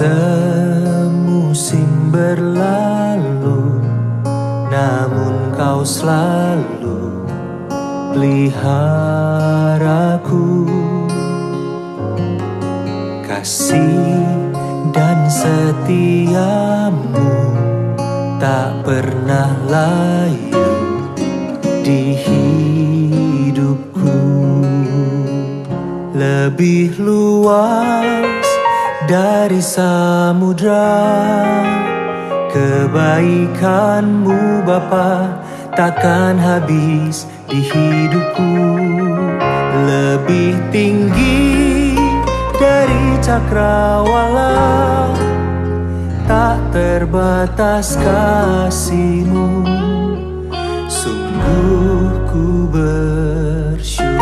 Semusim berlalu, namun kau selalu peliharaku. Kasih dan setiamu tak pernah layu di hidupku. Lebih luas dari samudra, kebaikanmu Bapa takkan habis di hidupku. Lebih tinggi dari cakrawala, tak terbatas kasih-Mu. Sungguh ku bersyukur.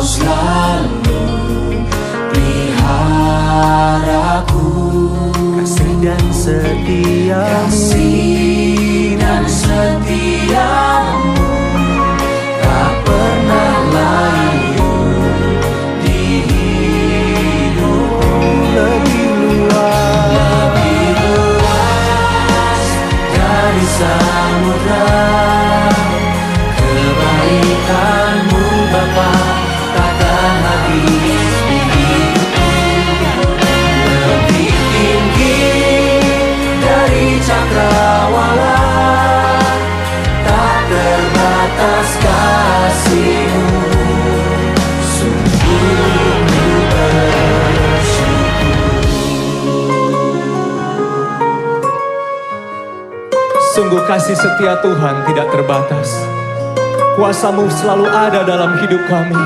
Selalu peliharaku. Kasih dan setiamu, kasih dan setiamu tak pernah layu di hidupku. lebih luas dari samudra, kebaikan-Mu Bapa takkan habis di hidupku. Lebih tinggi dari cakrawala, tak terbatas kasih-Mu. Sungguh ku bersyukur. Sungguh kasih setia Tuhan tidak terbatas. Kuasa-Mu selalu ada dalam hidup kami.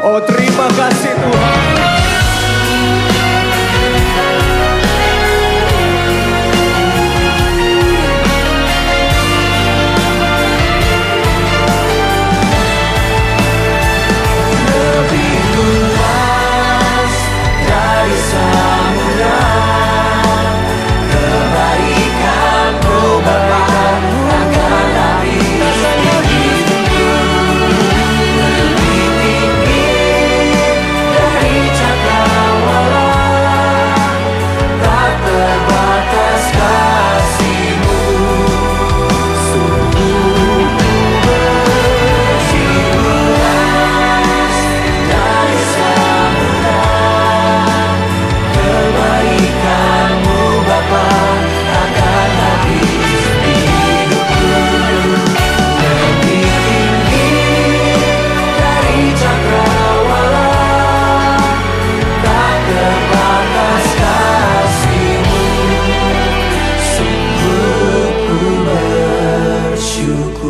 Oh, terima kasih Tuhan. Lebih luas dari samudra, kebaikan-Mu Bapa takkan habis di hidupku. Lebih tinggi dari cakrawala, tak terbatas kasih-Mu. Sungguh ku bersyukur. Dari samudra, kebaikan-Mu Bapa takkan habis di hidupku. Lebih tinggi dari cakrawala, tak terbatas kasih-Mu. Sungguh ku bersyukur.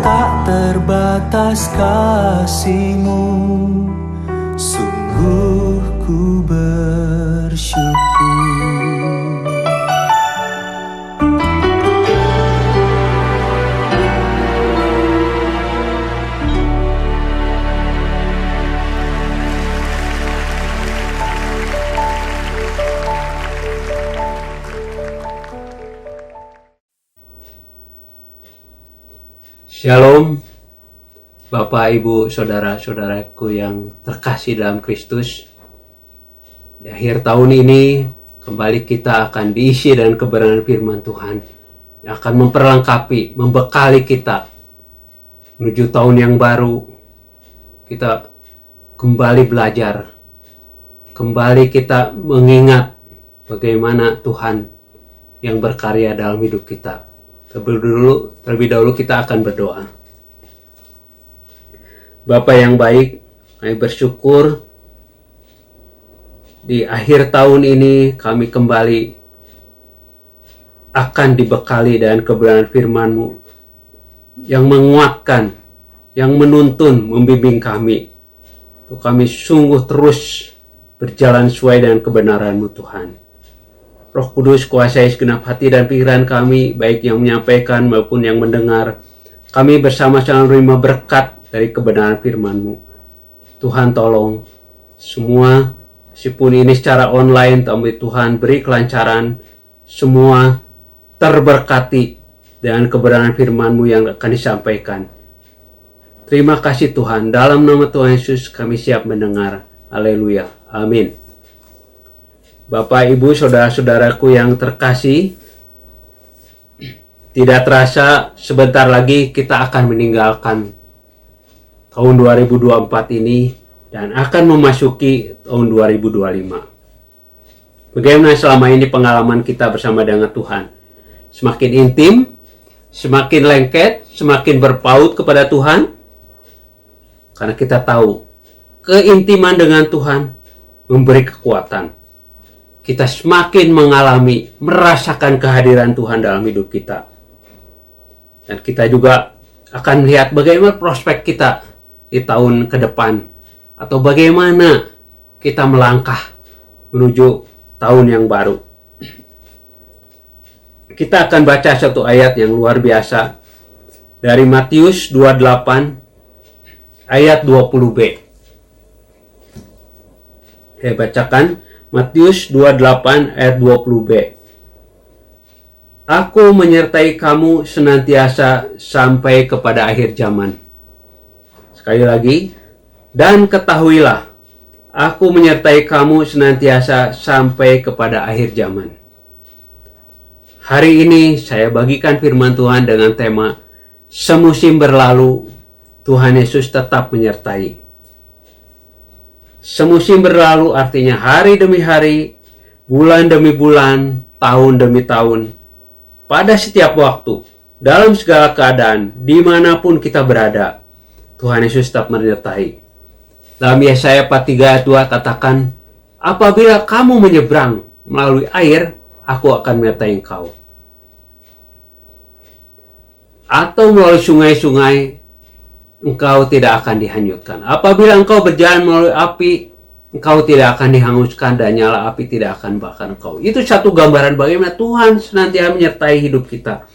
Tak terbatas kasih-Mu. Sungguh ku bersyukur. Shalom, Bapak, Ibu, Saudara-saudaraku yang terkasih dalam Kristus. Di akhir tahun ini, kembali kita akan diisi dengan kebenaran firman Tuhan yang akan memperlengkapi, membekali kita menuju tahun yang baru. Kita kembali belajar, kembali kita mengingat bagaimana Tuhan yang berkarya dalam hidup kita. Terlebih dahulu kita akan berdoa. Bapa yang baik, kami bersyukur di akhir tahun ini kami kembali akan dibekali dengan kebenaran firman-Mu yang menguatkan, yang menuntun, membimbing kami. Untuk kami sungguh terus berjalan sesuai dengan kebenaran-Mu Tuhan. Roh Kudus, kuasai segenap hati dan pikiran kami, baik yang menyampaikan maupun yang mendengar. Kami bersama-sama menerima berkat dari kebenaran firman-Mu. Tuhan tolong semua, meskipun ini secara online, tapi Tuhan beri kelancaran, semua terberkati dengan kebenaran firman-Mu yang akan disampaikan. Terima kasih Tuhan, dalam nama Tuhan Yesus kami siap mendengar. Haleluya, amin. Bapak, Ibu, saudara-saudaraku yang terkasih, tidak terasa sebentar lagi kita akan meninggalkan tahun 2024 ini dan akan memasuki tahun 2025. Bagaimana selama ini pengalaman kita bersama dengan Tuhan? Semakin intim, semakin lengket, semakin berpaut kepada Tuhan? Karena kita tahu, keintiman dengan Tuhan memberi kekuatan. Kita semakin mengalami, merasakan kehadiran Tuhan dalam hidup kita. Dan kita juga akan melihat bagaimana prospek kita di tahun ke depan. Atau bagaimana kita melangkah menuju tahun yang baru. Kita akan baca satu ayat yang luar biasa dari Matius 28 ayat 20b. Saya bacakan Matius 28 ayat 20b. Aku menyertai kamu senantiasa sampai kepada akhir zaman. Sekali lagi, dan ketahuilah, aku menyertai kamu senantiasa sampai kepada akhir zaman. Hari ini saya bagikan firman Tuhan dengan tema semusim berlalu, Tuhan Yesus tetap menyertai. Semusim berlalu artinya hari demi hari, bulan demi bulan, tahun demi tahun. Pada setiap waktu, dalam segala keadaan, dimanapun kita berada, Tuhan Yesus tetap menyertai. Dalam Yesaya 43 ayat 2 katakan, apabila kamu menyeberang melalui air, aku akan menyertai engkau. Atau melalui sungai-sungai, engkau tidak akan dihanyutkan. Apabila engkau berjalan melalui api, engkau tidak akan dihanguskan dan nyala api tidak akan bakar engkau. Itu satu gambaran bagaimana Tuhan senantiasa menyertai hidup kita.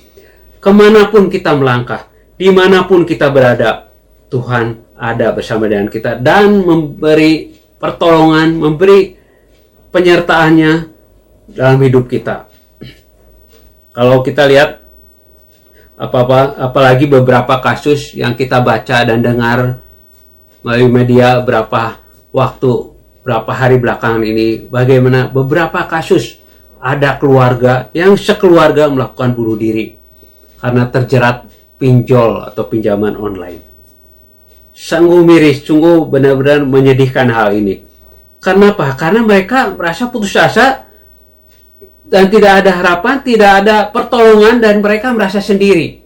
Kemanapun kita melangkah, dimanapun kita berada, Tuhan ada bersama dengan kita dan memberi pertolongan, memberi penyertaannya dalam hidup kita. Kalau kita lihat apalagi beberapa kasus yang kita baca dan dengar melalui media berapa hari belakangan ini, bagaimana beberapa kasus ada keluarga yang sekeluarga melakukan bunuh diri karena terjerat pinjol atau pinjaman online. Sungguh miris, sungguh benar-benar menyedihkan hal ini. Karena apa? Karena mereka merasa putus asa dan tidak ada harapan, tidak ada pertolongan, dan mereka merasa sendiri.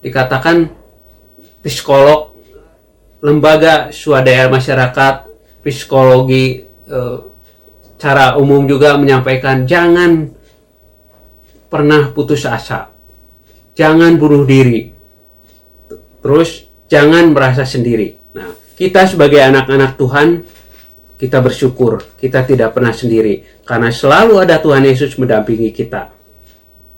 Dikatakan psikolog, lembaga swadaya masyarakat, psikologi secara umum juga menyampaikan jangan pernah putus asa, jangan bunuh diri, terus jangan merasa sendiri. Nah, kita sebagai anak-anak Tuhan, kita bersyukur kita tidak pernah sendiri karena selalu ada Tuhan Yesus mendampingi kita.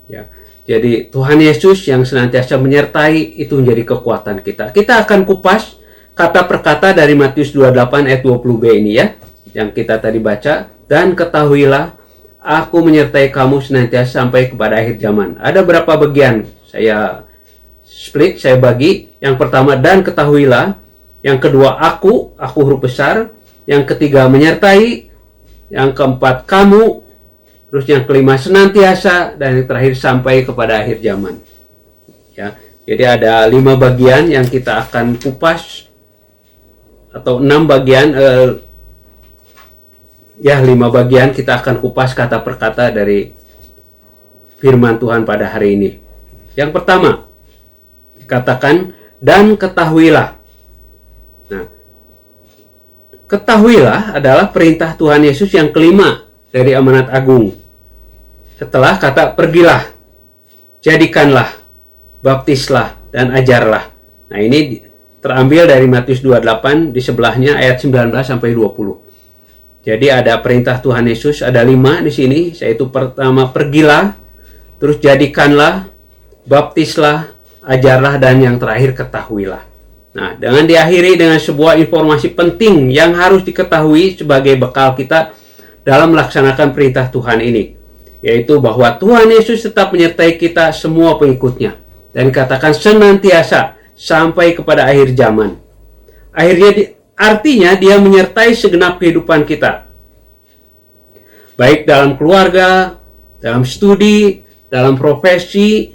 Ya, jadi Tuhan Yesus yang senantiasa menyertai itu menjadi kekuatan kita. Kita akan kupas kata per kata dari Matius 28 ayat 20b ini ya, yang kita tadi baca. Dan ketahuilah, aku menyertai kamu senantiasa sampai kepada akhir zaman. Ada berapa bagian? Saya split, saya bagi. Yang pertama, dan ketahuilah. Yang kedua, aku huruf besar. Yang ketiga, menyertai. Yang keempat, kamu. Terus yang kelima, senantiasa. Dan yang terakhir, sampai kepada akhir zaman. Ya, jadi ada 5 bagian yang kita akan kupas. Atau 6 bagian. 5 bagian kita akan kupas kata per kata dari firman Tuhan pada hari ini. Yang pertama, dikatakan, dan ketahuilah. Nah, ketahuilah adalah perintah Tuhan Yesus yang kelima dari amanat agung. Setelah kata pergilah, jadikanlah, baptislah, dan ajarlah. Nah, ini terambil dari Matius 28 di sebelahnya ayat 19 sampai 20. Jadi ada perintah Tuhan Yesus, ada 5 di sini, yaitu pertama pergilah, terus jadikanlah, baptislah, ajarlah, dan yang terakhir ketahuilah. Nah, dengan diakhiri dengan sebuah informasi penting yang harus diketahui sebagai bekal kita dalam melaksanakan perintah Tuhan ini, yaitu bahwa Tuhan Yesus tetap menyertai kita semua pengikutnya, dan dikatakan senantiasa sampai kepada akhir zaman. Artinya dia menyertai segenap kehidupan kita, baik dalam keluarga, dalam studi, dalam profesi,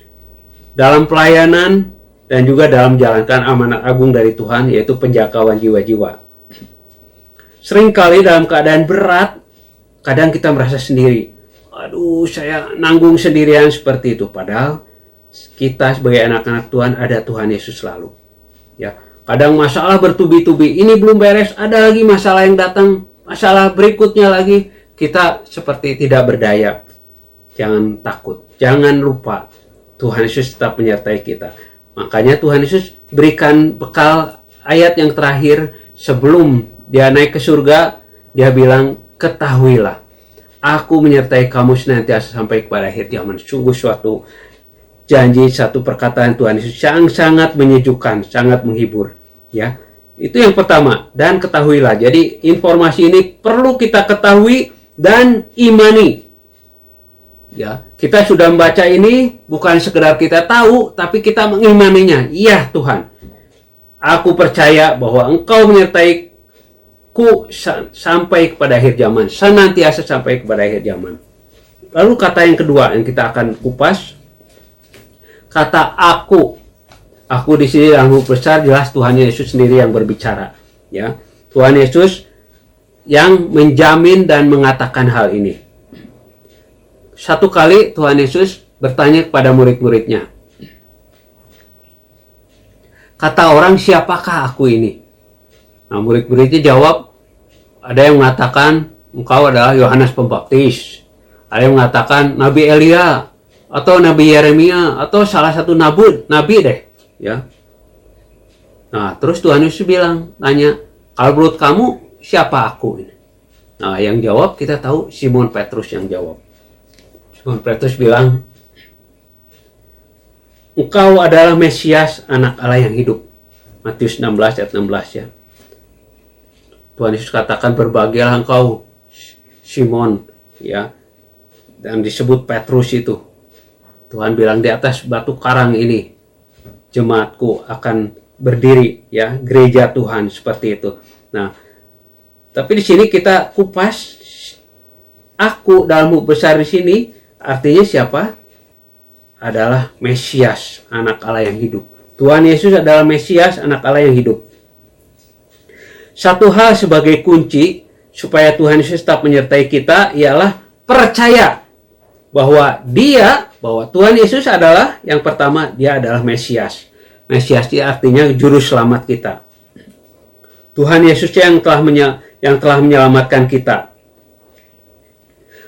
dalam pelayanan, dan juga dalam menjalankan amanat agung dari Tuhan, yaitu penjangkauan jiwa-jiwa. Seringkali dalam keadaan berat, kadang kita merasa sendiri. Aduh, saya nanggung sendirian seperti itu. Padahal kita sebagai anak-anak Tuhan, ada Tuhan Yesus selalu. Ya, kadang masalah bertubi-tubi, ini belum beres, ada lagi masalah yang datang, masalah berikutnya lagi, kita seperti tidak berdaya. Jangan takut, jangan lupa, Tuhan Yesus tetap menyertai kita. Makanya Tuhan Yesus berikan bekal ayat yang terakhir sebelum dia naik ke surga, dia bilang, ketahuilah, aku menyertai kamu senantiasa sampai kepada akhir zaman. Sungguh suatu janji, satu perkataan Tuhan Yesus yang sangat menyejukkan, sangat menghibur. Ya, itu yang pertama. Dan ketahuilah. Jadi informasi ini perlu kita ketahui dan imani. Ya, kita sudah membaca ini bukan sekedar kita tahu, tapi kita mengimaninya. Iya Tuhan, aku percaya bahwa Engkau menyertaiku sampai kepada akhir zaman, senantiasa sampai kepada akhir zaman. Lalu kata yang kedua yang kita akan kupas, kata aku. Aku di sini dalam huruf besar, jelas Tuhan Yesus sendiri yang berbicara. Ya, Tuhan Yesus yang menjamin dan mengatakan hal ini. Satu kali Tuhan Yesus bertanya kepada murid-muridnya, kata orang, siapakah aku ini? Nah, murid-muridnya jawab, ada yang mengatakan engkau adalah Yohanes Pembaptis, ada yang mengatakan Nabi Elia atau Nabi Yeremia atau salah satu nabi deh, ya. Nah, terus Tuhan Yesus bilang, tanya, kalau menurut kamu siapa aku ini? Nah, yang jawab kita tahu Simon Petrus yang jawab. Simon Petrus bilang, engkau adalah Mesias, anak Allah yang hidup. Matius 16 ayat 16 ya. Tuhan Yesus katakan, berbahagialah engkau Simon, ya. Dan disebut Petrus itu. Tuhan bilang, di atas batu karang ini jemaatku akan berdiri, ya, gereja Tuhan, seperti itu. Nah, tapi di sini kita kupas, aku dalam huruf besar di sini artinya siapa? Adalah Mesias, anak Allah yang hidup. Tuhan Yesus adalah Mesias, anak Allah yang hidup. Satu hal sebagai kunci supaya Tuhan Yesus tetap menyertai kita ialah percaya bahwa Tuhan Yesus adalah yang pertama, dia adalah Mesias. Mesias itu artinya juru selamat kita. Tuhan Yesus yang telah menyelamatkan kita.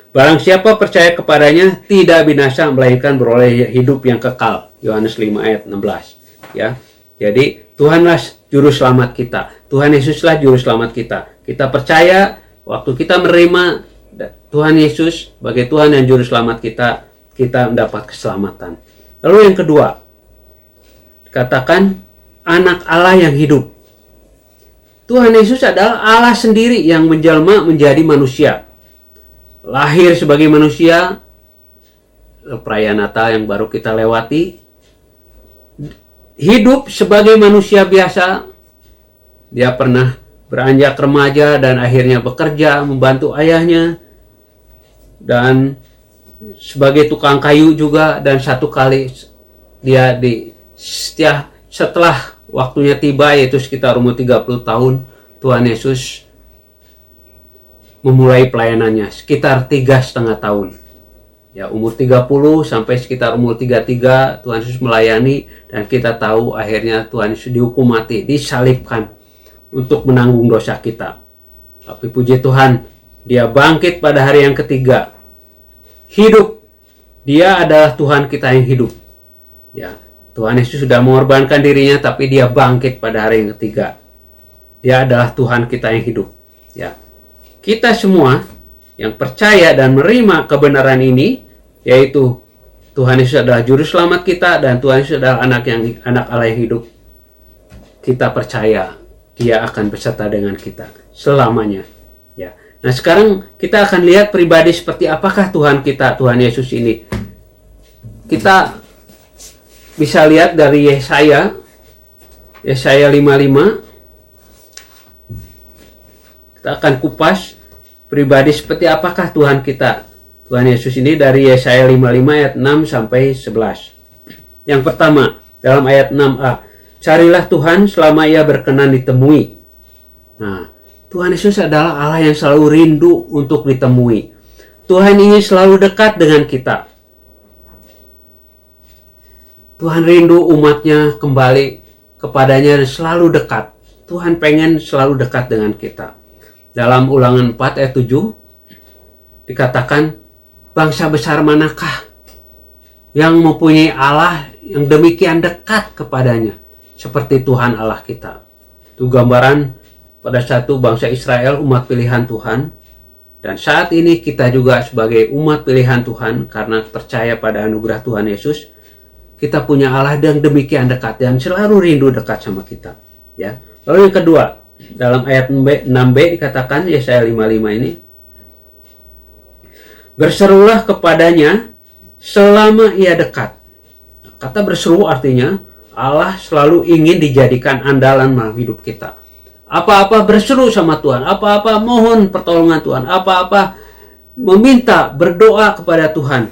Barang siapa percaya kepadanya tidak binasa, melainkan beroleh hidup yang kekal. Yohanes 5 ayat 16. Ya. Jadi Tuhanlah juru selamat kita. Tuhan Yesuslah juru selamat kita. Kita percaya waktu kita menerima Tuhan Yesus sebagai Tuhan dan juru selamat kita, kita mendapat keselamatan. Lalu yang kedua, dikatakan anak Allah yang hidup. Tuhan Yesus adalah Allah sendiri yang menjelma menjadi manusia. Lahir sebagai manusia, perayaan Natal yang baru kita lewati, hidup sebagai manusia biasa, dia pernah beranjak remaja dan akhirnya bekerja, membantu ayahnya, dan sebagai tukang kayu juga, dan satu kali dia setelah waktunya tiba, yaitu sekitar umur 30 tahun, Tuhan Yesus memulai pelayanannya sekitar 3,5 tahun. Ya, umur 30 sampai sekitar umur 33 Tuhan Yesus melayani, dan kita tahu akhirnya Tuhan Yesus dihukum mati, disalibkan untuk menanggung dosa kita. Tapi puji Tuhan, dia bangkit pada hari yang ketiga. Hidup. Dia adalah Tuhan kita yang hidup. Ya, Tuhan Yesus sudah mengorbankan dirinya, tapi dia bangkit pada hari yang ketiga. Dia adalah Tuhan kita yang hidup. Ya. kita semua yang percaya dan menerima kebenaran ini, yaitu Tuhan Yesus adalah juru selamat kita dan Tuhan Yesus adalah anak Allah yang hidup. Kita percaya Dia akan beserta dengan kita selamanya. Ya. Nah, sekarang kita akan lihat pribadi seperti apakah Tuhan kita, Tuhan Yesus ini. Kita bisa lihat dari Yesaya 55. Kita akan kupas pribadi seperti apakah Tuhan kita, Tuhan Yesus ini, dari Yesaya 55 ayat 6 sampai 11. Yang pertama, dalam ayat 6a, carilah Tuhan selama Ia berkenan ditemui. Nah, Tuhan Yesus adalah Allah yang selalu rindu untuk ditemui. Tuhan ingin selalu dekat dengan kita. Tuhan rindu umatnya kembali kepadanya dan selalu dekat. Tuhan pengen selalu dekat dengan kita. Dalam Ulangan 4 ayat 7 dikatakan, bangsa besar manakah yang mempunyai Allah yang demikian dekat kepadanya seperti Tuhan Allah kita. Itu gambaran pada satu bangsa Israel, umat pilihan Tuhan. Dan saat ini kita juga sebagai umat pilihan Tuhan, karena percaya pada anugerah Tuhan Yesus, kita punya Allah yang demikian dekat dan selalu rindu dekat sama kita. Ya. Lalu yang kedua, dalam ayat 6b dikatakan, Yesaya 55 ini, berserulah kepadanya selama Ia dekat. Kata berseru artinya Allah selalu ingin dijadikan andalan dalam hidup kita. Apa-apa berseru sama Tuhan, apa-apa mohon pertolongan Tuhan, apa-apa meminta, berdoa kepada Tuhan.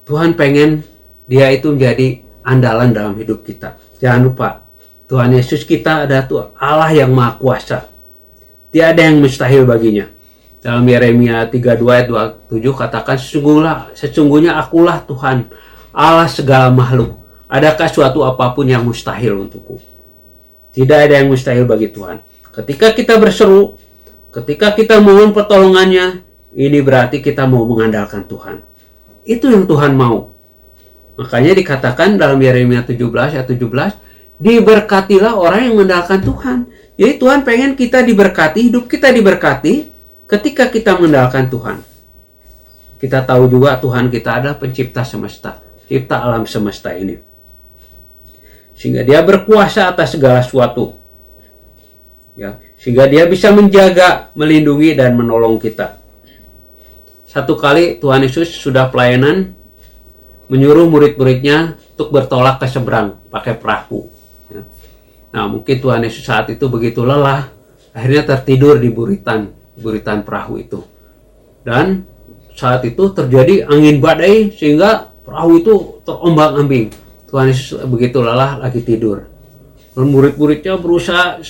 Tuhan pengen Dia itu menjadi andalan dalam hidup kita. Jangan lupa, Tuhan Yesus kita adalah Tuhan Allah yang Maha Kuasa. Tiada yang mustahil baginya. Dalam Yeremia 32 ayat 27 katakan, sesungguhnya akulah Tuhan, Allah segala makhluk. Adakah suatu apapun yang mustahil untukku? Tidak ada yang mustahil bagi Tuhan. Ketika kita berseru, ketika kita mohon pertolongannya, ini berarti kita mau mengandalkan Tuhan. Itu yang Tuhan mau. Makanya dikatakan dalam Yeremia 17 ayat 17, diberkatilah orang yang mengandalkan Tuhan. Jadi Tuhan pengen kita diberkati, hidup kita diberkati ketika kita mengandalkan Tuhan. Kita tahu juga Tuhan kita adalah pencipta semesta, cipta alam semesta ini. Sehingga Dia berkuasa atas segala sesuatu. Ya, sehingga Dia bisa menjaga, melindungi dan menolong kita. Satu kali Tuhan Yesus sudah pelayanan menyuruh murid-muridnya untuk bertolak ke seberang pakai perahu. Ya. Nah, mungkin Tuhan Yesus saat itu begitu lelah, akhirnya tertidur di buritan perahu itu. Dan saat itu terjadi angin badai sehingga perahu itu terombang-ambing. Tuhan Yesus begitu lelah lagi tidur. Dan murid-muridnya berusaha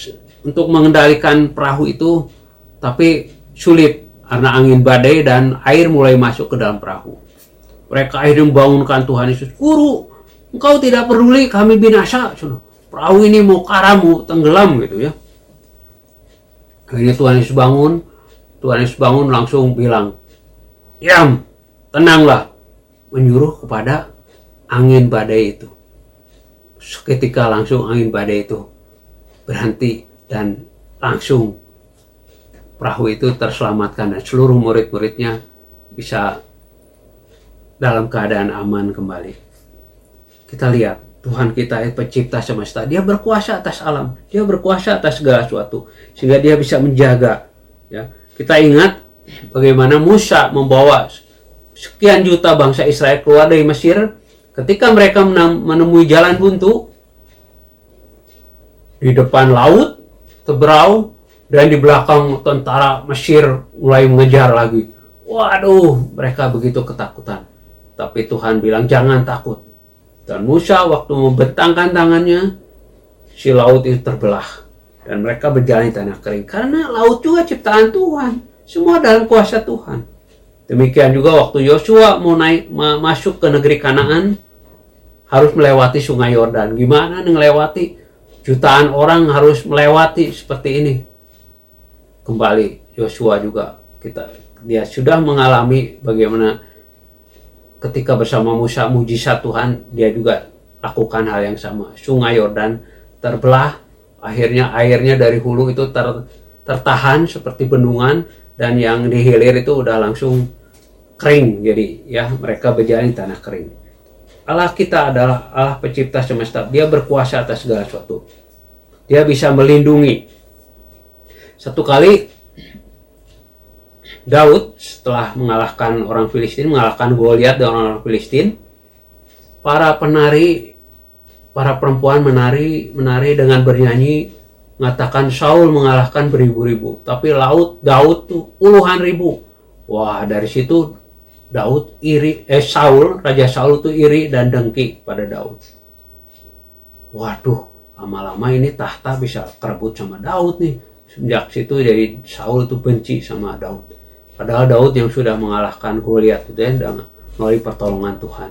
untuk mengendalikan perahu itu, tapi sulit karena angin badai dan air mulai masuk ke dalam perahu. Mereka akhirnya membangunkan Tuhan Yesus. Guru, engkau tidak peduli kami binasa. Perahu ini mau karam, mau tenggelam gitu ya. Akhirnya Tuhan Yesus bangun. Tuhan Yesus bangun langsung bilang, diam, tenanglah. Menyuruh kepada angin badai itu. Seketika langsung angin badai itu berhenti dan langsung perahu itu terselamatkan dan seluruh murid-muridnya bisa dalam keadaan aman kembali. Kita lihat Tuhan kita pencipta semesta, Dia berkuasa atas alam, Dia berkuasa atas segala sesuatu sehingga Dia bisa menjaga. Ya, kita ingat bagaimana Musa membawa sekian juta bangsa Israel keluar dari Mesir. Ketika mereka menemui jalan buntu di depan laut Tebrau dan di belakang tentara Mesir mulai mengejar lagi. Waduh, mereka begitu ketakutan. Tapi Tuhan bilang jangan takut. Dan Musa waktu membentangkan tangannya, si laut itu terbelah dan mereka berjalan di tanah kering. Karena laut juga ciptaan Tuhan, semua dalam kuasa Tuhan. Demikian juga waktu Yosua mau masuk ke negeri Kanaan, harus melewati sungai Yordan. Gimana nih melewati? Jutaan orang harus melewati seperti ini. Kembali Yosua juga dia sudah mengalami bagaimana ketika bersama Musa mujizat Tuhan, dia juga lakukan hal yang sama. Sungai Yordan terbelah, akhirnya airnya dari hulu itu tertahan seperti bendungan, dan yang di hilir itu udah langsung kering. Jadi ya mereka berjalan di tanah kering. Allah kita adalah Allah pencipta semesta. Dia berkuasa atas segala sesuatu. Dia bisa melindungi. Satu kali Daud setelah mengalahkan orang Filistin, mengalahkan Goliat dan orang Filistin, para perempuan menari dengan bernyanyi, mengatakan Saul mengalahkan beribu-ribu, tapi Daud tuh puluhan ribu. Wah, dari situ Raja Saul tuh iri dan dengki pada Daud. Waduh, lama-lama ini tahta bisa kerebut sama Daud nih. Sejak situ jadi Saul tuh benci sama Daud. Padahal Daud yang sudah mengalahkan Goliat itu ya, melalui pertolongan Tuhan.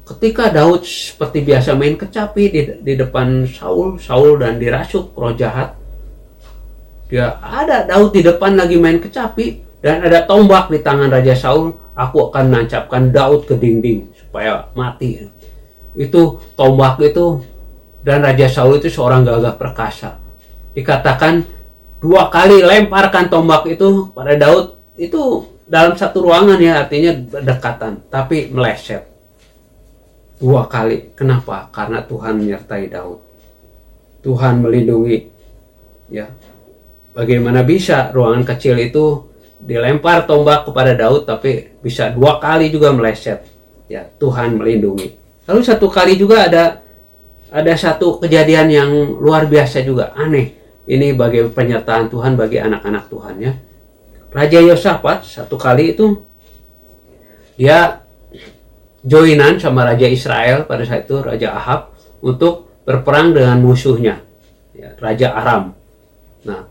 Ketika Daud seperti biasa main kecapi di depan Saul dan dirasuk roh jahat. Daud di depan lagi main kecapi dan ada tombak di tangan Raja Saul. Aku akan menancapkan Daud ke dinding supaya mati. Itu tombak itu, dan Raja Saul itu seorang gagah perkasa. Dikatakan 2 kali lemparkan tombak itu pada Daud, itu dalam satu ruangan ya, artinya berdekatan, tapi meleset 2 kali. Kenapa? Karena Tuhan menyertai Daud. Tuhan melindungi. Ya, bagaimana bisa ruangan kecil itu dilempar tombak kepada Daud, tapi bisa 2 kali juga meleset. Ya, Tuhan melindungi. Lalu satu kali juga ada satu kejadian yang luar biasa juga, aneh. Ini bagi penyertaan Tuhan bagi anak-anak Tuhan ya. Raja Yosafat satu kali itu dia joinan sama Raja Israel pada saat itu, Raja Ahab, untuk berperang dengan musuhnya, ya, Raja Aram. Nah,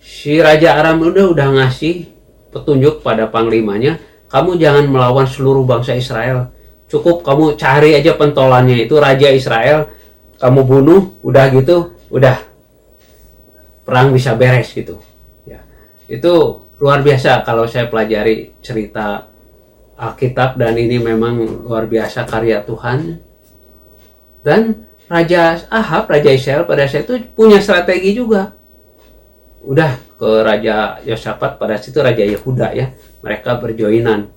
si Raja Aram udah ngasih petunjuk pada panglimanya, kamu jangan melawan seluruh bangsa Israel. Cukup kamu cari aja pentolannya itu Raja Israel, kamu bunuh, udah gitu, udah perang bisa beres gitu. Ya, itu luar biasa kalau saya pelajari cerita Alkitab, dan ini memang luar biasa karya Tuhan. Dan Raja Ahab, Raja Israel pada saat itu punya strategi juga. Udah ke Raja Yosafat, pada situ Raja Yehuda ya, mereka berjoinan.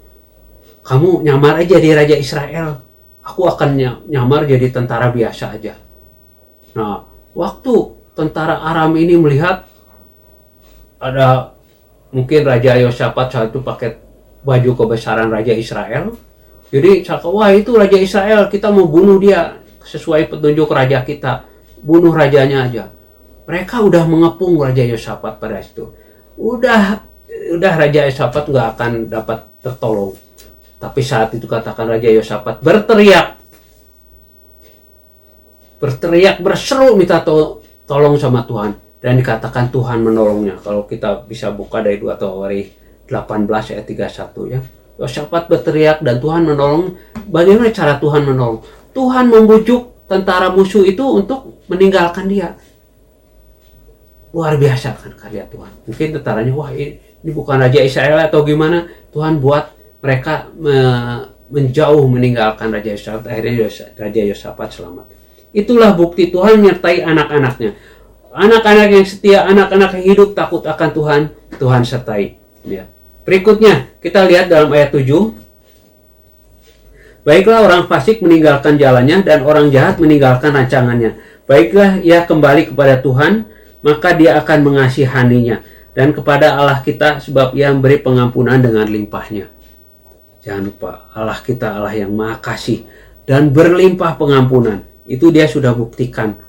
Kamu nyamar aja di Raja Israel, aku akan nyamar jadi tentara biasa aja. Nah, waktu tentara Aram ini melihat ada mungkin Raja Yosafat saat itu pakai baju kebesaran Raja Israel, jadi wah itu Raja Israel, kita mau bunuh dia sesuai petunjuk raja kita, bunuh rajanya aja. Mereka udah mengepung Raja Yosafat pada situ. Udah Raja Yosafat nggak akan dapat tertolong. Tapi saat itu katakan Raja Yosafat berteriak berseru minta tolong sama Tuhan, dan dikatakan Tuhan menolongnya. Kalau kita bisa buka dari 2 Tawarikh 18 ayat 31 ya. Yosafat berteriak dan Tuhan menolong. Bagaimana cara Tuhan menolong? Tuhan membujuk tentara musuh itu untuk meninggalkan dia. Luar biasa kan karya Tuhan. Mungkin tentaranya, wah ini bukan Raja Israel atau gimana. Tuhan buat mereka menjauh meninggalkan Raja Yosafat. Akhirnya Raja Yosafat selamat. Itulah bukti Tuhan menyertai anak-anaknya. Anak-anak yang setia, anak-anak yang hidup takut akan Tuhan, Tuhan sertai. Ya. Berikutnya kita lihat dalam ayat 7. Baiklah orang fasik meninggalkan jalannya dan orang jahat meninggalkan rancangannya. Baiklah ia kembali kepada Tuhan, maka dia akan mengasihaninya, dan kepada Allah kita, sebab ia memberi pengampunan dengan limpahnya. Jangan lupa, Allah kita Allah yang maha kasih dan berlimpah pengampunan. Itu dia sudah buktikan.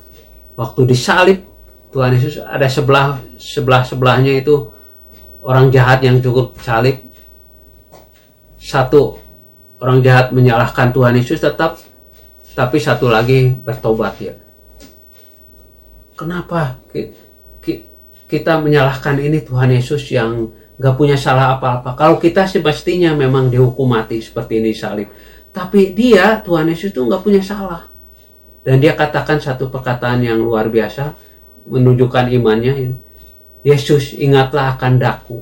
Waktu disalib, Tuhan Yesus ada sebelahnya itu orang jahat yang cukup salib. Satu orang jahat menyalahkan Tuhan Yesus tetap, tapi satu lagi bertobat ya. Kenapa kita menyalahkan ini Tuhan Yesus yang gak punya salah apa-apa? Kalau kita semestinya memang dihukum mati seperti ini salib, tapi dia, Tuhan Yesus itu gak punya salah. Dan dia katakan satu perkataan yang luar biasa, menunjukkan imannya. Yesus, ingatlah akan daku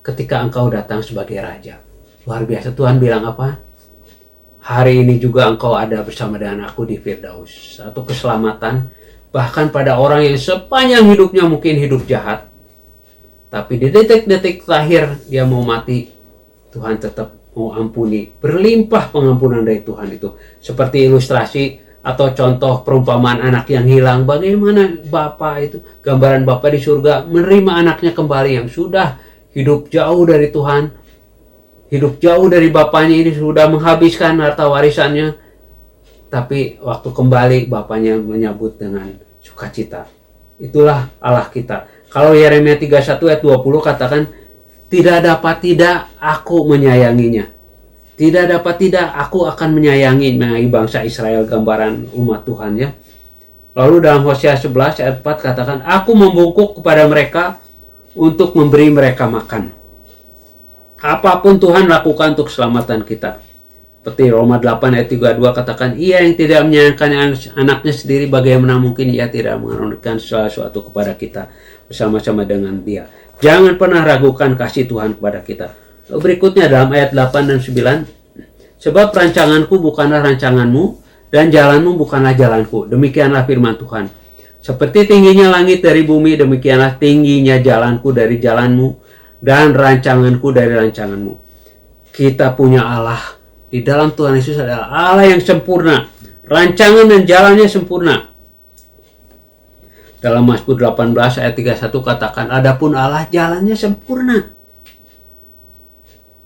ketika engkau datang sebagai raja. Luar biasa. Tuhan bilang apa? Hari ini juga engkau ada bersama dengan aku di Firdaus. Satu keselamatan Bahkan pada orang yang sepanjang hidupnya mungkin hidup jahat, tapi di detik-detik terakhir dia mau mati, Tuhan tetap mau ampuni. Berlimpah pengampunan dari Tuhan itu. Seperti ilustrasi atau contoh perumpamaan anak yang hilang. Bagaimana Bapa itu, gambaran Bapa di surga menerima anaknya kembali yang sudah hidup jauh dari Tuhan, hidup jauh dari Bapaknya, ini sudah menghabiskan harta warisannya. Tapi waktu kembali Bapaknya menyambut dengan sukacita. Itulah Allah kita. Kalau Yeremia 31 ayat 20 katakan, tidak dapat tidak aku menyayanginya. Tidak dapat tidak aku akan menyayangi bangsa Israel, gambaran umat Tuhan ya. Lalu dalam Hosea 11 ayat 4 katakan, aku membungkuk kepada mereka untuk memberi mereka makan. Apapun Tuhan lakukan untuk keselamatan kita. Seperti Roma 8 ayat 32 katakan, ia yang tidak menyayangkan anaknya sendiri, bagaimana mungkin ia tidak mengaruniakan sesuatu kepada kita bersama-sama dengan dia. Jangan pernah ragukan kasih Tuhan kepada kita. Berikutnya dalam ayat 8 dan 9, sebab rancanganku bukanlah rancanganmu, dan jalanmu bukanlah jalanku. Demikianlah firman Tuhan. Seperti tingginya langit dari bumi, demikianlah tingginya jalanku dari jalanmu, dan rancanganku dari rancanganmu. Kita punya Allah. Di dalam Tuhan Yesus adalah Allah yang sempurna. Rancangan dan jalannya sempurna. Dalam Mazmur 18 ayat 31 katakan, adapun Allah jalannya sempurna.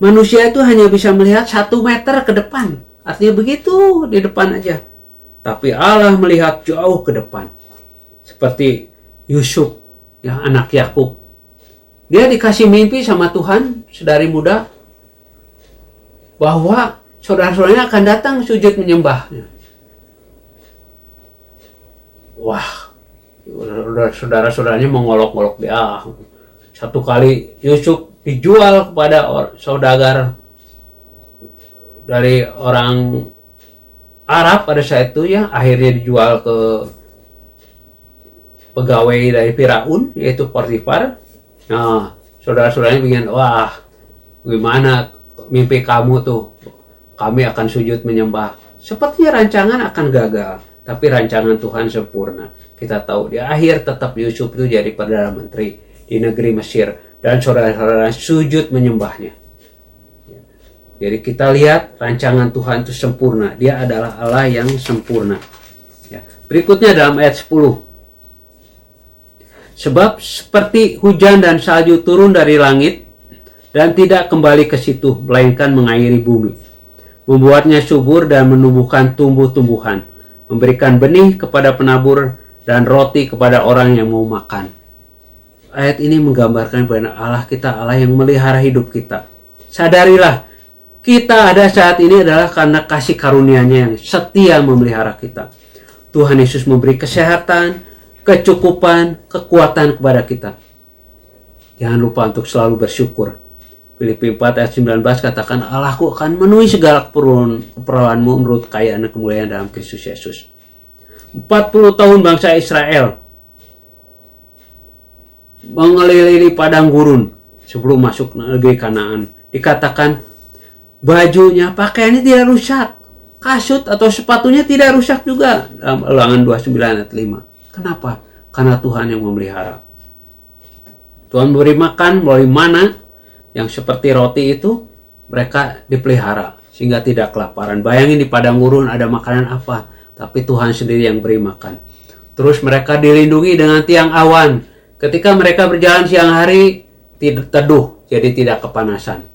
Manusia itu hanya bisa melihat 1 meter ke depan. Artinya begitu, di depan aja. Tapi Allah melihat jauh ke depan. Seperti Yusuf, ya, anak Yakub. Dia dikasih mimpi sama Tuhan sedari muda bahwa saudara-saudaranya akan datang sujud menyembahnya. Wah, saudara-saudaranya mengolok-olok dia. Satu kali Yusuf dijual kepada saudagar dari orang Arab pada saat itu ya, akhirnya dijual ke pegawai dari Firaun, yaitu Potifar. Nah, saudara-saudaranya bikin, wah, gimana mimpi kamu tuh? Kami akan sujud menyembah. Sepertinya rancangan akan gagal, tapi rancangan Tuhan sempurna. Kita tahu di akhir tetap Yusuf itu jadi Perdana Menteri di negeri Mesir, dan saudara-saudara sujud menyembahnya. Jadi kita lihat rancangan Tuhan itu sempurna. Dia adalah Allah yang sempurna. Ya. Berikutnya dalam ayat 10. Sebab seperti hujan dan salju turun dari langit dan tidak kembali ke situ, melainkan mengairi bumi, membuatnya subur dan menumbuhkan tumbuh-tumbuhan, memberikan benih kepada penabur dan roti kepada orang yang mau makan. Ayat ini menggambarkan bahwa Allah kita Allah yang melihara hidup kita. Sadarilah, kita ada saat ini adalah karena kasih karunia-Nya yang setia memelihara kita. Tuhan Yesus memberi kesehatan, kecukupan, kekuatan kepada kita. Jangan lupa untuk selalu bersyukur. Filipi 4 ayat 19 katakan, Allahku akan memenuhi segala keperluanmu menurut kekayaan dan kemuliaan dalam Kristus Yesus. 40 tahun bangsa Israel mengelilingi padang gurun sebelum masuk negeri Kanaan. Dikatakan bajunya, pakaiannya tidak rusak, kasut atau sepatunya tidak rusak juga. Dalam Ulangan 29 ayat 5. Kenapa? Karena Tuhan yang memelihara. Tuhan memberi makan melalui mana yang seperti roti itu, mereka dipelihara sehingga tidak kelaparan. Bayangin di padang gurun ada makanan apa, tapi Tuhan sendiri yang beri makan. Terus mereka dilindungi dengan tiang awan. Ketika mereka berjalan siang hari, teduh, jadi tidak kepanasan.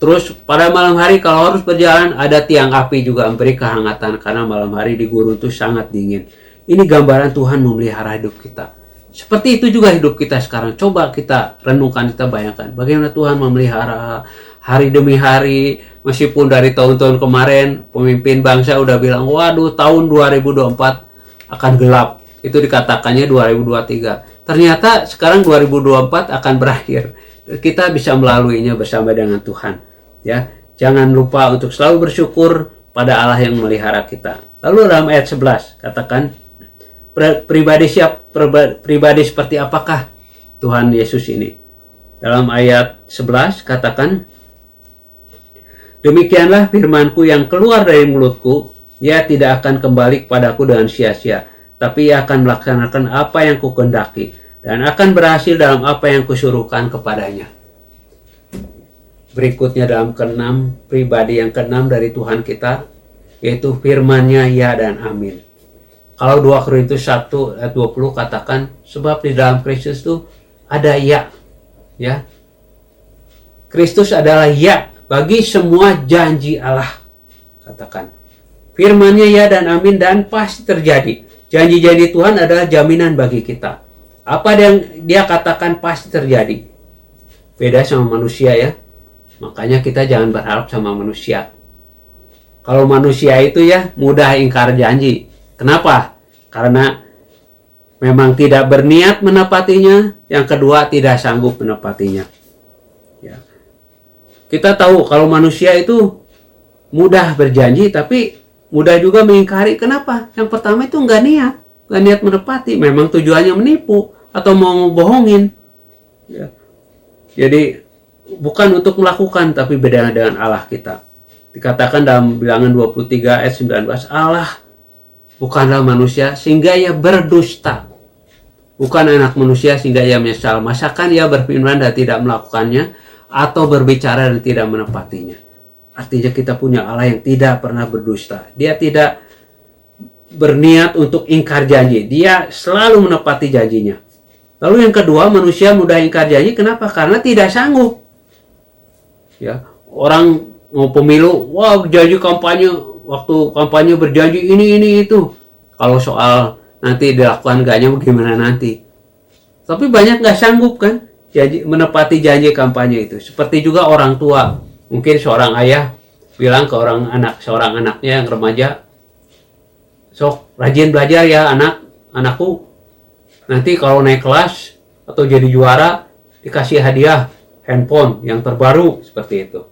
Terus pada malam hari kalau harus berjalan, ada tiang api juga memberi kehangatan, karena malam hari di gurun itu sangat dingin. Ini gambaran Tuhan memelihara hidup kita. Seperti itu juga hidup kita sekarang. Coba kita renungkan, kita bayangkan bagaimana Tuhan memelihara hari demi hari. Meskipun dari tahun-tahun kemarin pemimpin bangsa udah bilang, waduh tahun 2024 akan gelap. Itu dikatakannya 2023. Ternyata sekarang 2024 akan berakhir. Kita bisa melaluinya bersama dengan Tuhan. Ya, jangan lupa untuk selalu bersyukur pada Allah yang memelihara kita. Lalu dalam ayat 11 katakan, pribadi seperti apakah Tuhan Yesus ini? Dalam ayat 11 katakan, demikianlah firmanku yang keluar dari mulutku, ia tidak akan kembali kepadaku dengan sia-sia, tapi ia akan melaksanakan apa yang kukehendaki dan akan berhasil dalam apa yang kusuruhkan kepadanya. Berikutnya dalam keenam, pribadi yang keenam dari Tuhan kita, yaitu firman-Nya ya dan amin. Kalau 2 Korintus 1 ayat 20 katakan, sebab di dalam Kristus itu ada ya. Kristus adalah ya bagi semua janji Allah. Katakan, firman-Nya ya dan amin dan pasti terjadi. Janji-janji Tuhan adalah jaminan bagi kita. Apa yang dia katakan pasti terjadi. Beda sama manusia ya. Makanya kita jangan berharap sama manusia. Kalau manusia itu ya mudah ingkar janji. Kenapa? Karena memang tidak berniat menepatinya. Yang kedua tidak sanggup menepatinya. Ya. Kita tahu kalau manusia itu mudah berjanji tapi mudah juga mengingkari. Kenapa? Yang pertama itu nggak niat menepati. Memang tujuannya menipu atau mau bohongin. Ya. Jadi bukan untuk melakukan, tapi beda dengan Allah kita. Dikatakan dalam Bilangan 23 ayat 19, Allah bukanlah manusia sehingga ia berdusta. Bukan anak manusia sehingga ia menyesal. Masakan ia berfirman dan tidak melakukannya, atau berbicara dan tidak menepatinya. Artinya kita punya Allah yang tidak pernah berdusta. Dia tidak berniat untuk ingkar janji. Dia selalu menepati janjinya. Lalu yang kedua, manusia mudah ingkar janji. Kenapa? Karena tidak sanggup. Ya, orang mau pemilu, wah janji kampanye, waktu kampanye berjanji ini itu. Kalau soal nanti dilakukan enggaknya bagaimana nanti. Tapi banyak nggak sanggup kan menepati janji kampanye itu. Seperti juga orang tua. Mungkin seorang ayah bilang ke seorang anaknya yang remaja, sok rajin belajar ya anakku. Nanti kalau naik kelas atau jadi juara dikasih hadiah handphone yang terbaru, seperti itu.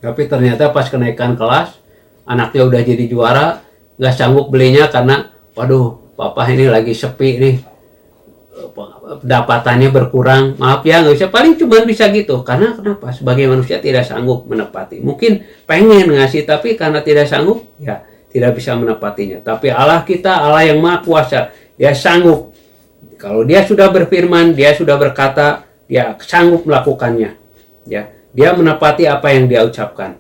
Tapi ternyata pas kenaikan kelas, anaknya udah jadi juara, nggak sanggup belinya karena, waduh, papa ini lagi sepi nih, pendapatannya berkurang. Maaf ya, nggak bisa. Paling cuma bisa gitu. Karena kenapa? Sebagai manusia tidak sanggup menepati. Mungkin pengen ngasih, tapi karena tidak sanggup, ya tidak bisa menepatinya. Tapi Allah kita, Allah yang Maha Kuasa, Dia sanggup. Kalau Dia sudah berfirman, Dia sudah berkata, Dia sanggup melakukannya. Ya, Dia menepati apa yang Dia ucapkan.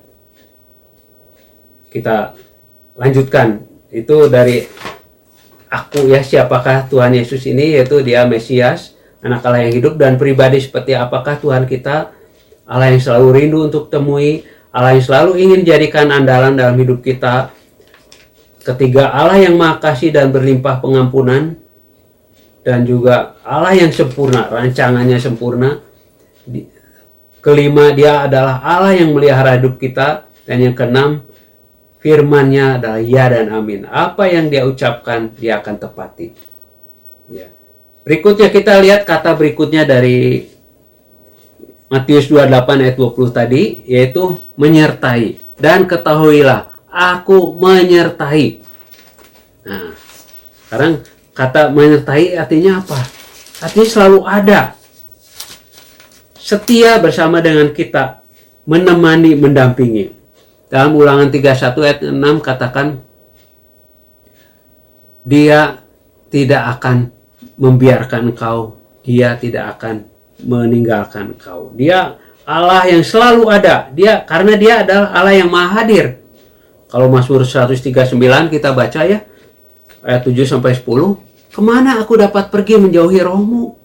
Kita lanjutkan. Itu dari aku ya, siapakah Tuhan Yesus ini, yaitu Dia Mesias, anak Allah yang hidup, dan pribadi seperti apakah Tuhan kita, Allah yang selalu rindu untuk temui, Allah yang selalu ingin jadikan andalan dalam hidup kita. Ketiga, Allah yang Maha Kasih dan berlimpah pengampunan, dan juga Allah yang sempurna, rancangannya sempurna. Kelima, Dia adalah Allah yang melihara hidup kita. Dan yang keenam, firman-Nya adalah ya dan amin. Apa yang Dia ucapkan, Dia akan tepati. Ya. Berikutnya kita lihat kata berikutnya dari Matius 28 ayat 20 tadi, yaitu menyertai. Dan ketahuilah, aku menyertai. Nah, sekarang kata menyertai artinya apa? Artinya selalu ada. Setia bersama dengan kita, menemani, mendampingi. Dalam Ulangan 31 ayat 6 katakan, Dia tidak akan membiarkan engkau, Dia tidak akan meninggalkan engkau. Dia Allah yang selalu ada. Karena Dia adalah Allah yang Maha Hadir. Kalau Mazmur 139 kita baca ya, ayat 7-10, kemana aku dapat pergi menjauhi roh-Mu?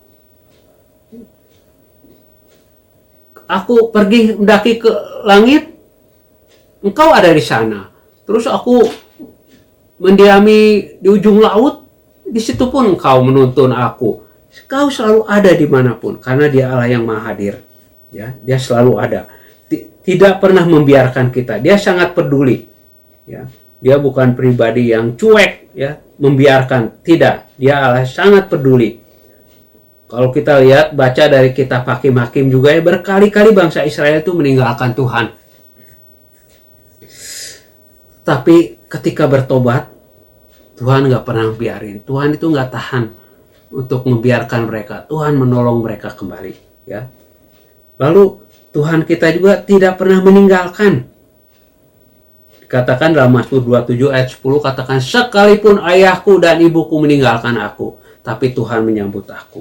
Aku pergi mendaki ke langit, Engkau ada di sana. Terus aku mendiami di ujung laut, di situ pun Engkau menuntun aku. Engkau selalu ada dimanapun, karena Dia Allah yang Maha Hadir. Ya, Dia selalu ada. Tidak pernah membiarkan kita. Dia sangat peduli. Ya, Dia bukan pribadi yang cuek, ya, membiarkan. Tidak, Dia Allah sangat peduli. Kalau kita lihat, baca dari kitab Hakim-Hakim juga ya, berkali-kali bangsa Israel itu meninggalkan Tuhan. Tapi ketika bertobat, Tuhan nggak pernah biarin. Tuhan itu nggak tahan untuk membiarkan mereka. Tuhan menolong mereka kembali. Ya. Lalu Tuhan kita juga tidak pernah meninggalkan. Katakan dalam Mazmur 27 ayat 10, katakan, sekalipun ayahku dan ibuku meninggalkan aku, tapi Tuhan menyambut aku.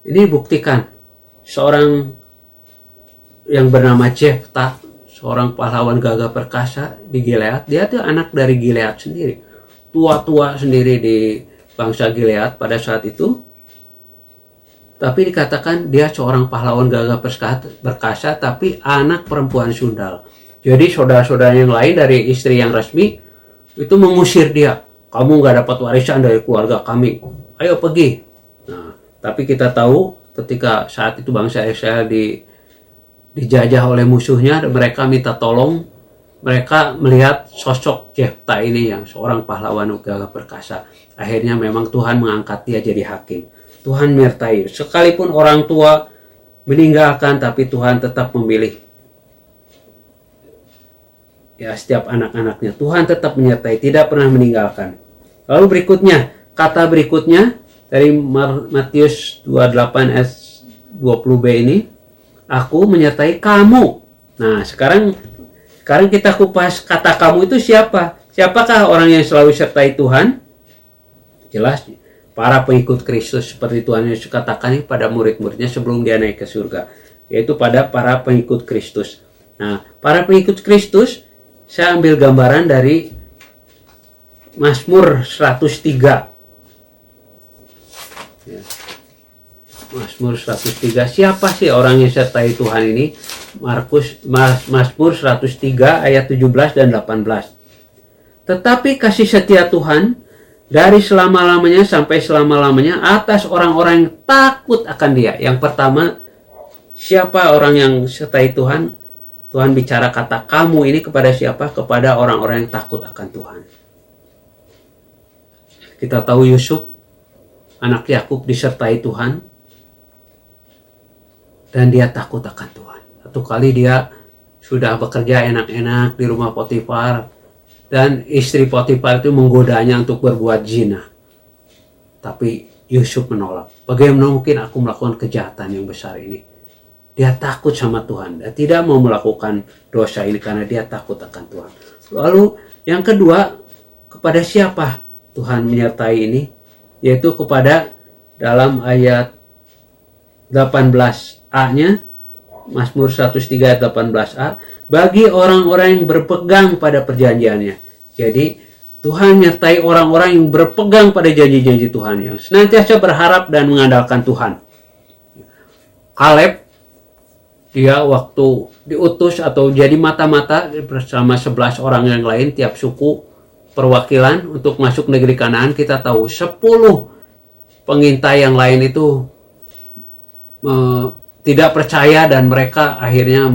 Ini buktikan seorang yang bernama Jeftha, seorang pahlawan gagah perkasa di Gilead. Dia tuh anak dari Gilead sendiri, tua-tua sendiri di bangsa Gilead pada saat itu. Tapi dikatakan dia seorang pahlawan gagah perkasa, tapi anak perempuan sundal. Jadi saudara-saudara yang lain dari istri yang resmi itu mengusir dia. Kamu gak dapat warisan dari keluarga kami, ayo pergi. Nah, tapi kita tahu ketika saat itu bangsa Israel dijajah oleh musuhnya, dan mereka minta tolong. Mereka melihat sosok Jeftha ini yang seorang pahlawan gagah perkasa. Akhirnya memang Tuhan mengangkat dia jadi hakim. Tuhan menyertai. Sekalipun orang tua meninggalkan, tapi Tuhan tetap memilih ya setiap anak-anaknya. Tuhan tetap menyertai, tidak pernah meninggalkan. Lalu berikutnya, kata berikutnya dari Matius 28 ayat 20b ini, aku menyertai kamu. Nah, sekarang kita kupas kata kamu itu siapa? Siapakah orang yang selalu sertai Tuhan? Jelas para pengikut Kristus, seperti Tuhan Yesus katakan pada murid-muridnya sebelum dia naik ke surga, yaitu pada para pengikut Kristus. Nah, para pengikut Kristus, saya ambil gambaran dari Mazmur 103. Ya. Mazmur 103. Siapa sih orang yang sertai Tuhan ini? Mazmur 103 ayat 17 dan 18. Tetapi kasih setia Tuhan dari selama-lamanya sampai selama-lamanya atas orang-orang yang takut akan Dia. Yang pertama, siapa orang yang sertai Tuhan? Tuhan bicara kata kamu ini kepada siapa? Kepada orang-orang yang takut akan Tuhan. Kita tahu Yusuf, anak Yakub, disertai Tuhan. Dan dia takut akan Tuhan. Satu kali dia sudah bekerja enak-enak di rumah Potifar. Dan istri Potifar itu menggodanya untuk berbuat zina. Tapi Yusuf menolak. Bagaimana mungkin aku melakukan kejahatan yang besar ini? Dia takut sama Tuhan. Dia tidak mau melakukan dosa ini karena dia takut akan Tuhan. Lalu yang kedua, kepada siapa Tuhan menyertai ini? Yaitu kepada dalam ayat 18a-nya, Mazmur 103 ayat 18a, bagi orang-orang yang berpegang pada perjanjiannya. Jadi Tuhan menyertai orang-orang yang berpegang pada janji-janji Tuhan, yang senantiasa berharap dan mengandalkan Tuhan. Kaleb, dia waktu diutus atau jadi mata-mata bersama 11 orang yang lain, tiap suku perwakilan untuk masuk negeri Kanaan. Kita tahu 10 pengintai yang lain itu tidak percaya, dan mereka akhirnya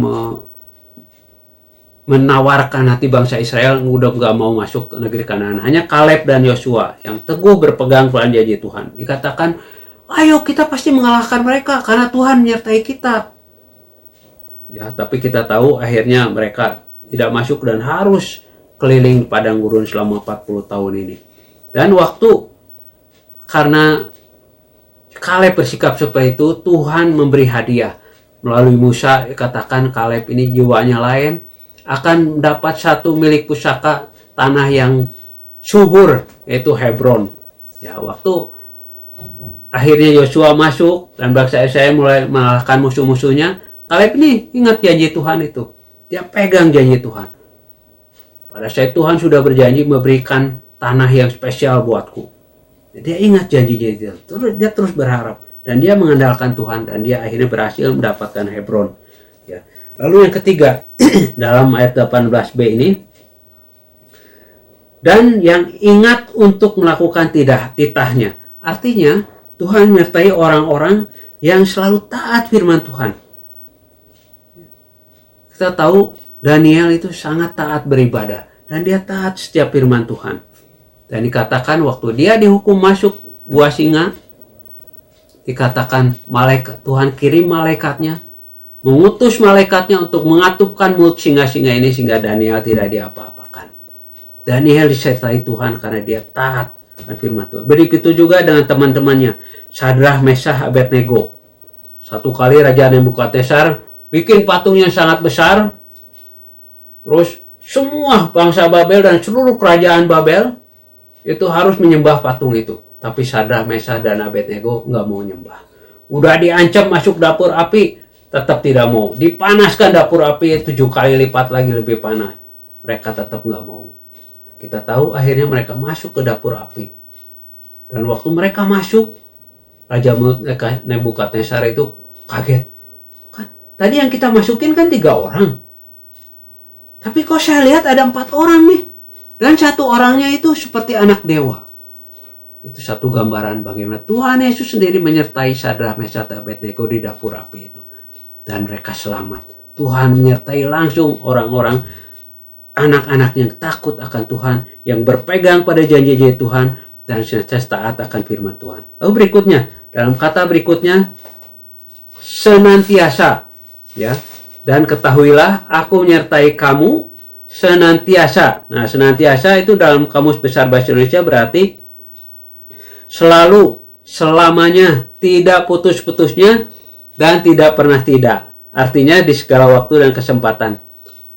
menawarkan hati bangsa Israel udah gak mau masuk ke negeri Kanaan. Hanya Kaleb dan Yosua yang teguh berpegang pada janji Tuhan. Dikatakan, ayo kita pasti mengalahkan mereka karena Tuhan menyertai kita. Ya, tapi kita tahu akhirnya mereka tidak masuk dan harus keliling padang gurun selama 40 tahun ini. Dan karena Kaleb bersikap seperti itu, Tuhan memberi hadiah melalui Musa. Katakan Kaleb ini jiwanya lain, akan mendapat satu milik pusaka tanah yang subur, yaitu Hebron. Ya, waktu akhirnya Yosua masuk dan bangsa Israel mulai mengalahkan musuh-musuhnya, Kaleb ini ingat janji Tuhan itu. Dia pegang janji Tuhan. Pada saat Tuhan sudah berjanji memberikan tanah yang spesial buatku. Dia ingat janji-janji itu. Dia terus berharap. Dan dia mengandalkan Tuhan. Dan dia akhirnya berhasil mendapatkan Hebron. Ya. Lalu yang ketiga, dalam ayat 18b ini. Dan yang ingat untuk melakukan titahnya. Artinya, Tuhan menyertai orang-orang yang selalu taat firman Tuhan. Kita tahu Daniel itu sangat taat beribadah. Dan dia taat setiap firman Tuhan. Dan dikatakan waktu dia dihukum masuk gua singa, dikatakan Tuhan kirim malaikatnya, mengutus malaikatnya untuk mengatupkan mulut singa-singa ini sehingga Daniel tidak diapa-apakan. Daniel disertai Tuhan karena dia taat akan firman Tuhan. Begitu juga dengan teman-temannya, Sadrah, Mesah, Abednego. Satu kali Raja Nebukadnezar bikin patung yang sangat besar, terus semua bangsa Babel dan seluruh kerajaan Babel itu harus menyembah patung itu. Tapi Sadrak, Mesak, dan Abednego nggak mau nyembah. Udah diancam masuk dapur api, tetap tidak mau. Dipanaskan dapur api 7 kali lipat lagi lebih panas. Mereka tetap nggak mau. Kita tahu akhirnya mereka masuk ke dapur api. Dan waktu mereka masuk, Raja Nebukadnezar itu kaget. Kan, tadi yang kita masukin kan 3 orang. Tapi kok saya lihat ada 4 orang nih. Dan 1 orangnya itu seperti anak dewa. Itu satu gambaran bagaimana Tuhan Yesus sendiri menyertai Sadrak, Mesak, dan Abednego di dapur api itu. Dan mereka selamat. Tuhan menyertai langsung orang-orang, anak-anak yang takut akan Tuhan, yang berpegang pada janji-janji Tuhan, dan senantiasa taat akan firman Tuhan. Lalu berikutnya, dalam kata berikutnya, senantiasa, ya. Dan ketahuilah, aku menyertai kamu senantiasa. Nah, senantiasa itu dalam Kamus Besar Bahasa Indonesia berarti selalu, selamanya, tidak putus-putusnya, dan tidak pernah tidak. Artinya di segala waktu dan kesempatan.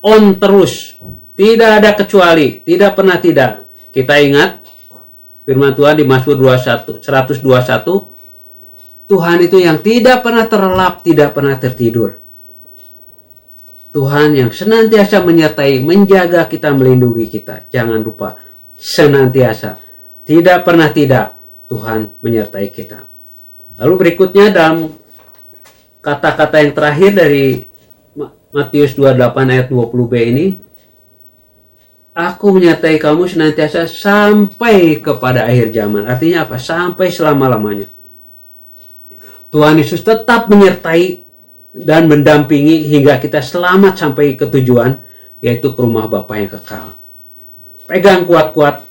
On terus, tidak ada kecuali, tidak pernah tidak. Kita ingat firman Tuhan di Mazmur 121, Tuhan itu yang tidak pernah terlelap, tidak pernah tertidur. Tuhan yang senantiasa menyertai, menjaga kita, melindungi kita. Jangan lupa, senantiasa, tidak pernah tidak, Tuhan menyertai kita. Lalu berikutnya dalam kata-kata yang terakhir dari Matius 28 ayat 20b ini, aku menyertai kamu senantiasa sampai kepada akhir zaman. Artinya apa? Sampai selama-lamanya. Tuhan Yesus tetap menyertai dan mendampingi hingga kita selamat sampai ke tujuan, yaitu ke rumah Bapa yang kekal. Pegang kuat-kuat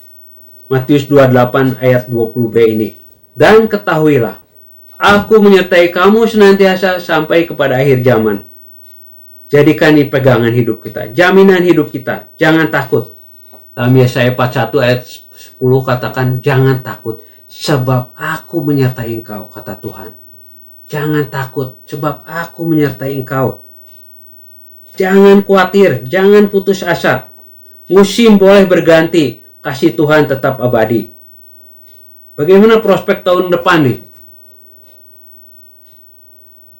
Matius 28 ayat 20b ini. Dan ketahuilah, aku menyertai kamu senantiasa sampai kepada akhir zaman. Jadikan ini pegangan hidup kita, jaminan hidup kita. Jangan takut. Dalam Yesaya 41 ayat 10 katakan, jangan takut, sebab aku menyertai engkau, kata Tuhan. Jangan takut, sebab aku menyertai engkau. Jangan khawatir, jangan putus asa. Musim boleh berganti, kasih Tuhan tetap abadi. Bagaimana prospek tahun depan nih?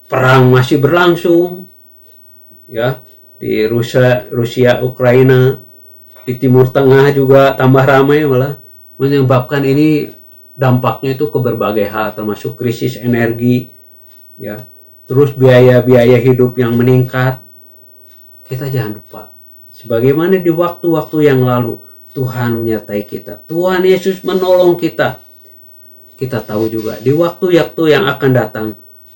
Perang masih berlangsung, ya, di Rusia, Ukraina, di Timur Tengah juga tambah ramai, malah menyebabkan ini dampaknya itu ke berbagai hal, termasuk krisis energi, ya, terus biaya-biaya hidup yang meningkat. Kita jangan lupa, sebagaimana di waktu-waktu yang lalu Tuhan menyertai kita, Tuhan Yesus menolong kita. Kita tahu juga di waktu-waktu yang akan datang,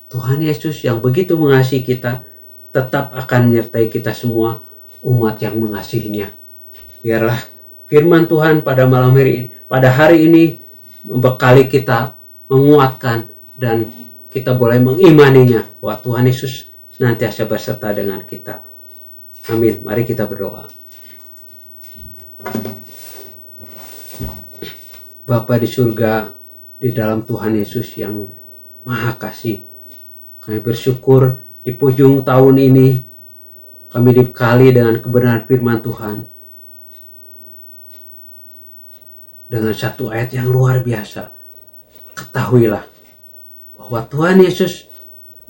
Tuhan Yesus yang begitu mengasihi kita tetap akan menyertai kita semua, umat yang mengasihinya. Biarlah firman Tuhan pada malam hari ini, pada hari ini, membekali kita, menguatkan, dan kita boleh mengimaninya bahwa Tuhan Yesus senantiasa berserta dengan kita. Amin. Mari kita berdoa. Bapa di surga, di dalam Tuhan Yesus yang Maha Kasih, kami bersyukur di penghujung tahun ini kami dibekali dengan kebenaran firman Tuhan, dengan satu ayat yang luar biasa. Ketahuilah bahwa Tuhan Yesus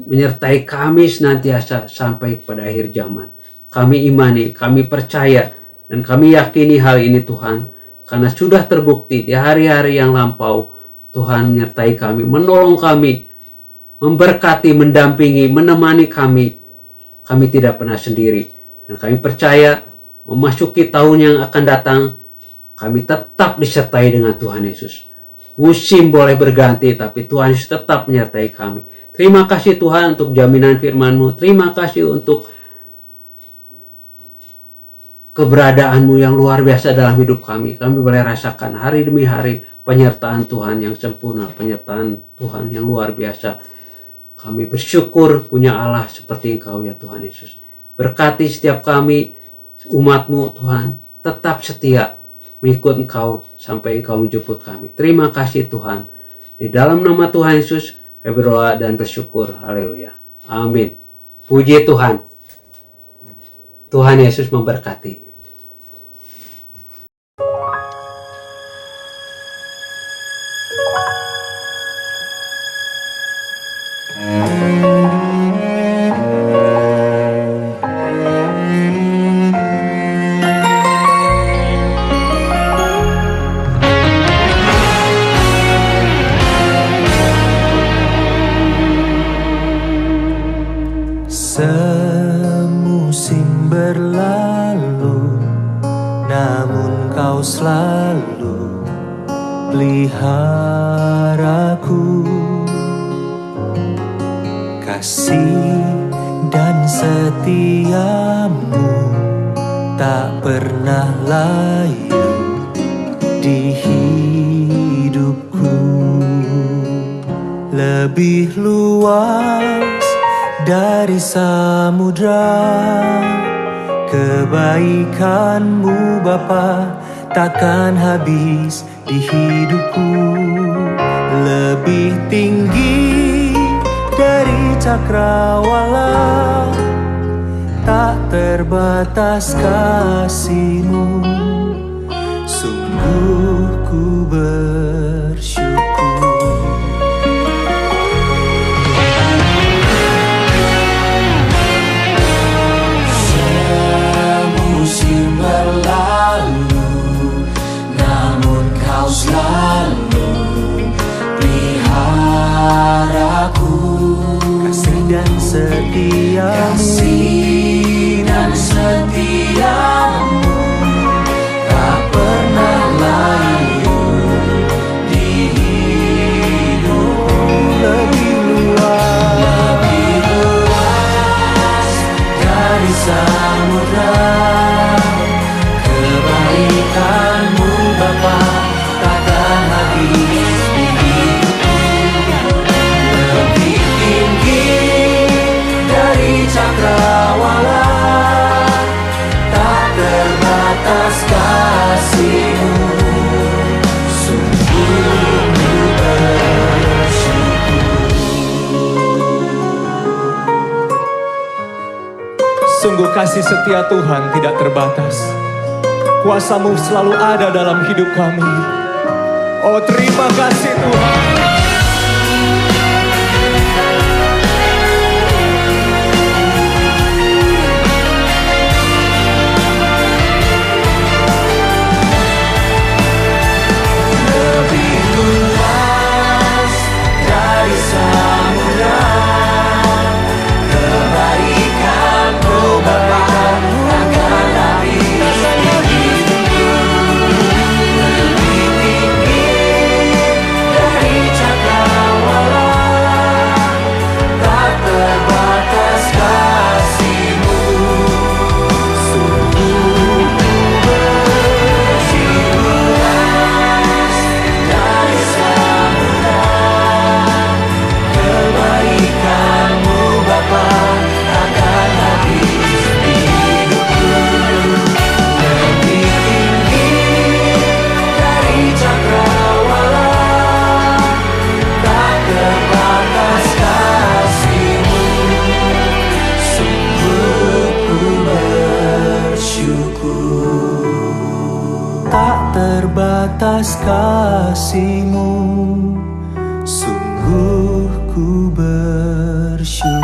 menyertai kami senantiasa sampai kepada akhir zaman. Kami imani, kami percaya, dan kami yakini hal ini Tuhan, karena sudah terbukti di hari-hari yang lampau Tuhan menyertai kami, menolong kami, memberkati, mendampingi, menemani kami. Kami tidak pernah sendiri, dan kami percaya memasuki tahun yang akan datang, kami tetap disertai dengan Tuhan Yesus. Musim boleh berganti, tapi Tuhan Yesus tetap menyertai kami. Terima kasih Tuhan untuk jaminan firman-Mu. Terima kasih untuk keberadaanmu yang luar biasa dalam hidup kami. Kami boleh rasakan hari demi hari penyertaan Tuhan yang sempurna, penyertaan Tuhan yang luar biasa. Kami bersyukur punya Allah seperti Engkau ya Tuhan Yesus. Berkati setiap kami, umat-Mu Tuhan, tetap setia mengikut Engkau sampai Engkau menjemput kami. Terima kasih Tuhan. Di dalam nama Tuhan Yesus kami berdoa dan bersyukur. Haleluya. Amin. Puji Tuhan. Tuhan Yesus memberkati. Semusim berlalu, namun kau selalu peliharaku. Kasih dan setiamu tak pernah layu di hidupku. Lebih luas dari samudra, kebaikanmu Bapa takkan habis di hidupku. Lebih tinggi dari cakrawala, tak terbatas kasih-Mu. Sungguh ku bersyukur. Semusim berlalu, namun kau selalu peliharaku. Kasih dan setiamu tak pernah layu di hidupku. Lebih luas dari samudra, kebaikanmu Bapa takkan habis di hidupku. Lebih tinggi dari cakrawala, tak terbatas kasih-Mu. Sungguh ku bersyukur. Sungguh kasih setia Tuhan tidak terbatas. Kuasa-Mu selalu ada dalam hidup kami. Oh, terima kasih Tuhan. Lebih luas dari samudra, kebaikan-Mu Bapa takkan habis di hidupku. Lebih tinggi dari cakrawala, tak terbatas kasih-Mu. Sungguh ku bersyukur. Dari samudra, kebaikan-Mu Bapa takkan habis di hidupku. Lebih tinggi dari cakrawala, tak terbatas kasih-Mu. Sungguh ku bersyukur. Tak terbatas kasih-Mu, sungguh ku bersyukur.